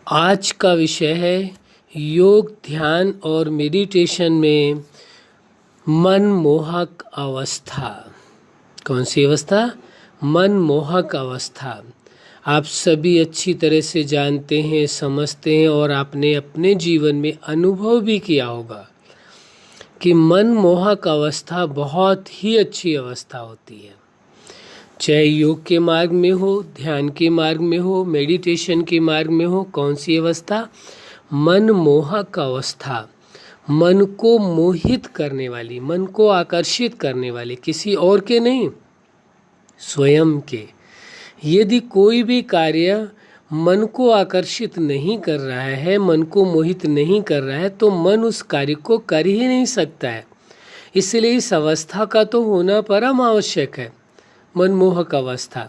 आज का विषय है योग, ध्यान और मेडिटेशन में मनमोहक अवस्था। कौन सी अवस्था? मनमोहक अवस्था। आप सभी अच्छी तरह से जानते हैं, समझते हैं और आपने अपने जीवन में अनुभव भी किया होगा कि मनमोहक अवस्था बहुत ही अच्छी अवस्था होती है। चाहे योग के मार्ग में हो, ध्यान के मार्ग में हो, मेडिटेशन के मार्ग में हो, कौन सी अवस्था? मनमोहक अवस्था। मन को मोहित करने वाली, मन को आकर्षित करने वाली, किसी और के नहीं, स्वयं के। यदि कोई भी कार्य मन को आकर्षित नहीं कर रहा है, मन को मोहित नहीं कर रहा है, तो मन उस कार्य को कर ही नहीं सकता है। इसलिए इस अवस्था का तो होना परम आवश्यक है, मनमोहक अवस्था,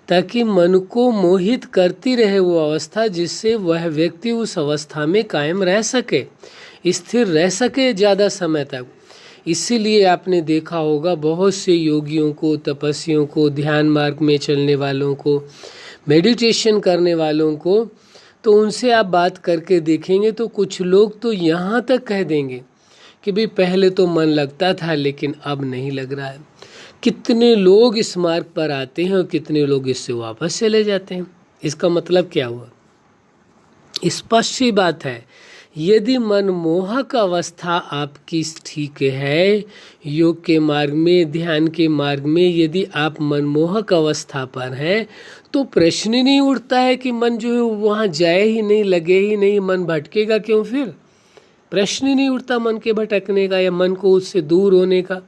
ताकि मन को मोहित करती रहे वो अवस्था, जिससे वह व्यक्ति उस अवस्था में कायम रह सके, स्थिर रह सके ज़्यादा समय तक। इसीलिए आपने देखा होगा बहुत से योगियों को, तपस्वियों को, ध्यान मार्ग में चलने वालों को, मेडिटेशन करने वालों को, तो उनसे आप बात करके देखेंगे तो कुछ लोग तो यहाँ तक कह देंगे कि भाई पहले तो मन लगता था लेकिन अब नहीं लग रहा है। कितने लोग इस मार्ग पर आते हैं और कितने लोग इससे वापस चले जाते हैं। इसका मतलब क्या हुआ? स्पष्ट सी बात है, यदि मनमोहक अवस्था आपकी ठीक है, योग के मार्ग में, ध्यान के मार्ग में यदि आप मनमोहक अवस्था पर हैं, तो प्रश्न ही नहीं उठता है कि मन जो है वहाँ जाए ही नहीं, लगे ही नहीं, मन भटकेगा क्यों? फिर प्रश्न ही नहीं उठता मन के भटकने का या मन को उससे दूर होने का।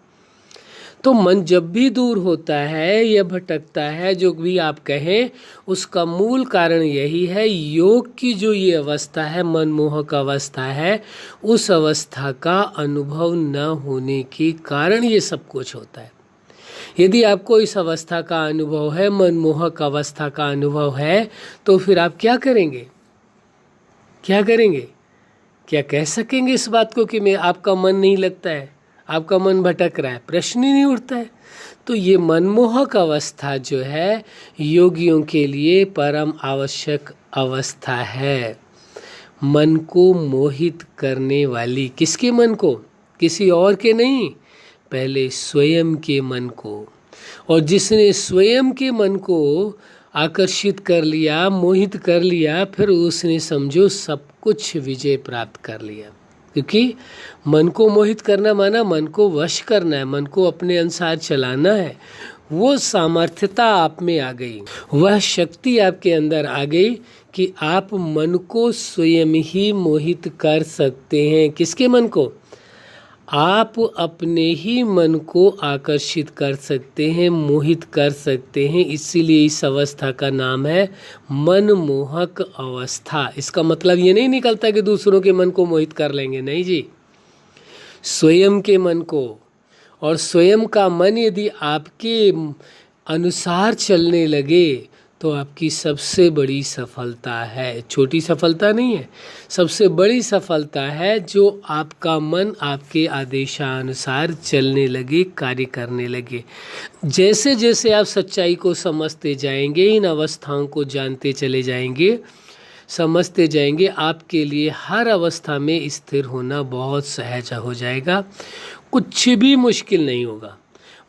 तो मन जब भी दूर होता है या भटकता है, जो भी आप कहें, उसका मूल कारण यही है, योग की जो ये अवस्था है, मनमोहक अवस्था है, उस अवस्था का अनुभव न होने के कारण ये सब कुछ होता है। यदि आपको इस अवस्था का अनुभव है, मनमोहक अवस्था का अनुभव है, तो फिर आप क्या करेंगे? क्या करेंगे? क्या कह सकेंगे इस बात को कि मैं आपका मन नहीं लगता है, आपका मन भटक रहा है? प्रश्न ही नहीं उठता है। तो ये मनमोहक अवस्था जो है योगियों के लिए परम आवश्यक अवस्था है, मन को मोहित करने वाली। किसके मन को? किसी और के नहीं, पहले स्वयं के मन को। और जिसने स्वयं के मन को आकर्षित कर लिया, मोहित कर लिया, फिर उसने समझो सब कुछ विजय प्राप्त कर लिया। क्योंकि मन को मोहित करना माना मन को वश करना है, मन को अपने अनुसार चलाना है। वो सामर्थ्यता आप में आ गई, वह शक्ति आपके अंदर आ गई कि आप मन को स्वयं ही मोहित कर सकते हैं। किसके मन को? आप अपने ही मन को आकर्षित कर सकते हैं, मोहित कर सकते हैं। इसीलिए इस अवस्था का नाम है मनमोहक अवस्था। इसका मतलब ये नहीं निकलता कि दूसरों के मन को मोहित कर लेंगे, नहीं जी, स्वयं के मन को। और स्वयं का मन यदि आपके अनुसार चलने लगे तो आपकी सबसे बड़ी सफलता है। छोटी सफलता नहीं है, सबसे बड़ी सफलता है जो आपका मन आपके आदेशानुसार चलने लगे, कार्य करने लगे। जैसे जैसे आप सच्चाई को समझते जाएंगे, इन अवस्थाओं को जानते चले जाएंगे, समझते जाएंगे, आपके लिए हर अवस्था में स्थिर होना बहुत सहज हो जाएगा। कुछ भी मुश्किल नहीं होगा।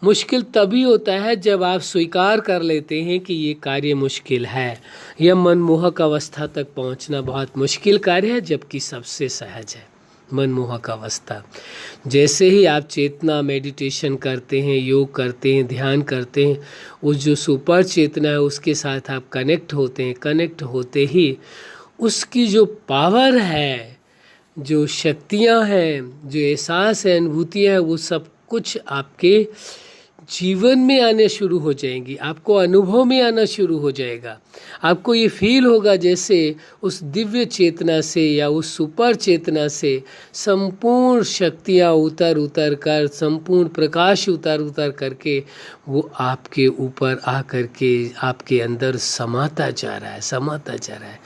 मुश्किल तभी होता है जब आप स्वीकार कर लेते हैं कि ये कार्य मुश्किल है। यह मनमोहक अवस्था तक पहुंचना बहुत मुश्किल कार्य है, जबकि सबसे सहज है मनमोहक अवस्था। जैसे ही आप चेतना, मेडिटेशन करते हैं, योग करते हैं, ध्यान करते हैं, उस जो सुपर चेतना है उसके साथ आप कनेक्ट होते हैं। कनेक्ट होते ही उसकी जो पावर है, जो शक्तियाँ हैं, जो एहसास है, अनुभूतियाँ हैं, वो सब कुछ आपके जीवन में आने शुरू हो जाएंगी, आपको अनुभव में आना शुरू हो जाएगा। आपको ये फील होगा जैसे उस दिव्य चेतना से या उस सुपर चेतना से संपूर्ण शक्तियाँ उतर उतर कर, संपूर्ण प्रकाश उतर उतर करके वो आपके ऊपर आ करके आपके अंदर समाता जा रहा है, समाता जा रहा है।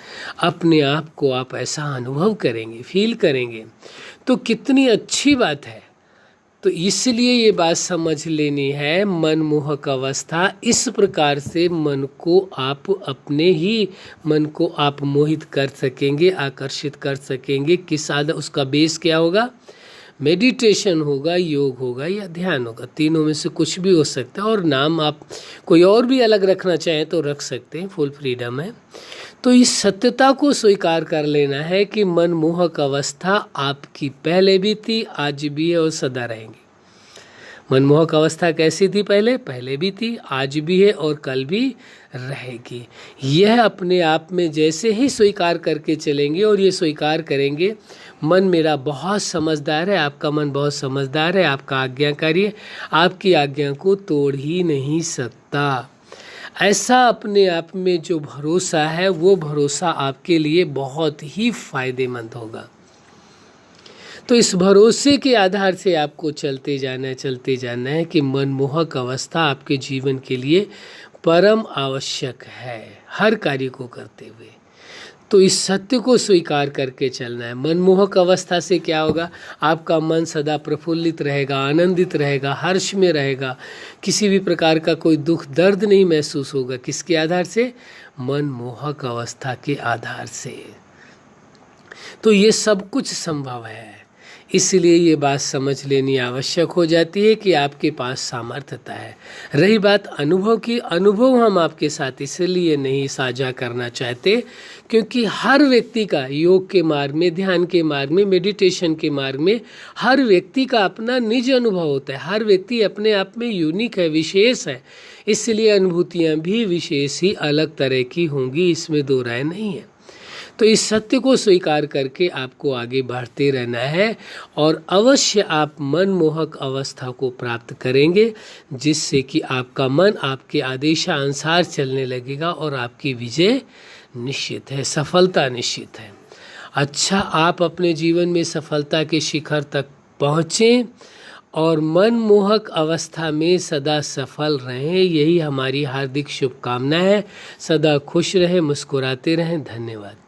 अपने आप को आप ऐसा अनुभव करेंगे, फील करेंगे। तो कितनी अच्छी बात है, तो इसलिए ये बात समझ लेनी है, मनमोहक अवस्था इस प्रकार से मन को आप मोहित कर सकेंगे, आकर्षित कर सकेंगे। किस आधार, उसका बेस क्या होगा? मेडिटेशन होगा, योग होगा या ध्यान होगा, तीनों में से कुछ भी हो सकता है। और नाम आप कोई और भी अलग रखना चाहें तो रख सकते हैं, फुल फ्रीडम है। तो इस सत्यता को स्वीकार कर लेना है कि मनमोहक अवस्था आपकी पहले भी थी, आज भी है और सदा रहेंगी। मनमोहक अवस्था कैसी थी? पहले भी थी, आज भी है और कल भी रहेगी। यह अपने आप में जैसे ही स्वीकार करके चलेंगे और ये स्वीकार करेंगे, मन मेरा बहुत समझदार है, आपका मन बहुत समझदार है, आपका आज्ञाकारी है, आपकी आज्ञा को तोड़ ही नहीं सकता। ऐसा अपने आप में जो भरोसा है, वो भरोसा आपके लिए बहुत ही फायदेमंद होगा। तो इस भरोसे के आधार से आपको चलते जाना है कि मनमोहक अवस्था आपके जीवन के लिए परम आवश्यक है, हर कार्य को करते हुए। तो इस सत्य को स्वीकार करके चलना है। मनमोहक अवस्था से क्या होगा? आपका मन सदा प्रफुल्लित रहेगा, आनंदित रहेगा, हर्ष में रहेगा, किसी भी प्रकार का कोई दुख दर्द नहीं महसूस होगा। किसके आधार से? मनमोहक अवस्था के आधार से। तो ये सब कुछ संभव है, इसलिए ये बात समझ लेनी आवश्यक हो जाती है कि आपके पास सामर्थ्यता है। रही बात अनुभव की, अनुभव हम आपके साथ इसलिए नहीं साझा करना चाहते क्योंकि हर व्यक्ति का योग के मार्ग में, ध्यान के मार्ग में, मेडिटेशन के मार्ग में हर व्यक्ति का अपना निज अनुभव होता है। हर व्यक्ति अपने आप में यूनिक है, विशेष है, इसलिए अनुभूतियाँ भी विशेष ही अलग तरह की होंगी, इसमें दो राय नहीं है। तो इस सत्य को स्वीकार करके आपको आगे बढ़ते रहना है और अवश्य आप मनमोहक अवस्था को प्राप्त करेंगे, जिससे कि आपका मन आपके आदेशानुसार चलने लगेगा और आपकी विजय निश्चित है, सफलता निश्चित है। अच्छा, आप अपने जीवन में सफलता के शिखर तक पहुँचें और मनमोहक अवस्था में सदा सफल रहें, यही हमारी हार्दिक शुभकामना है। सदा खुश रहें, मुस्कुराते रहें। धन्यवाद।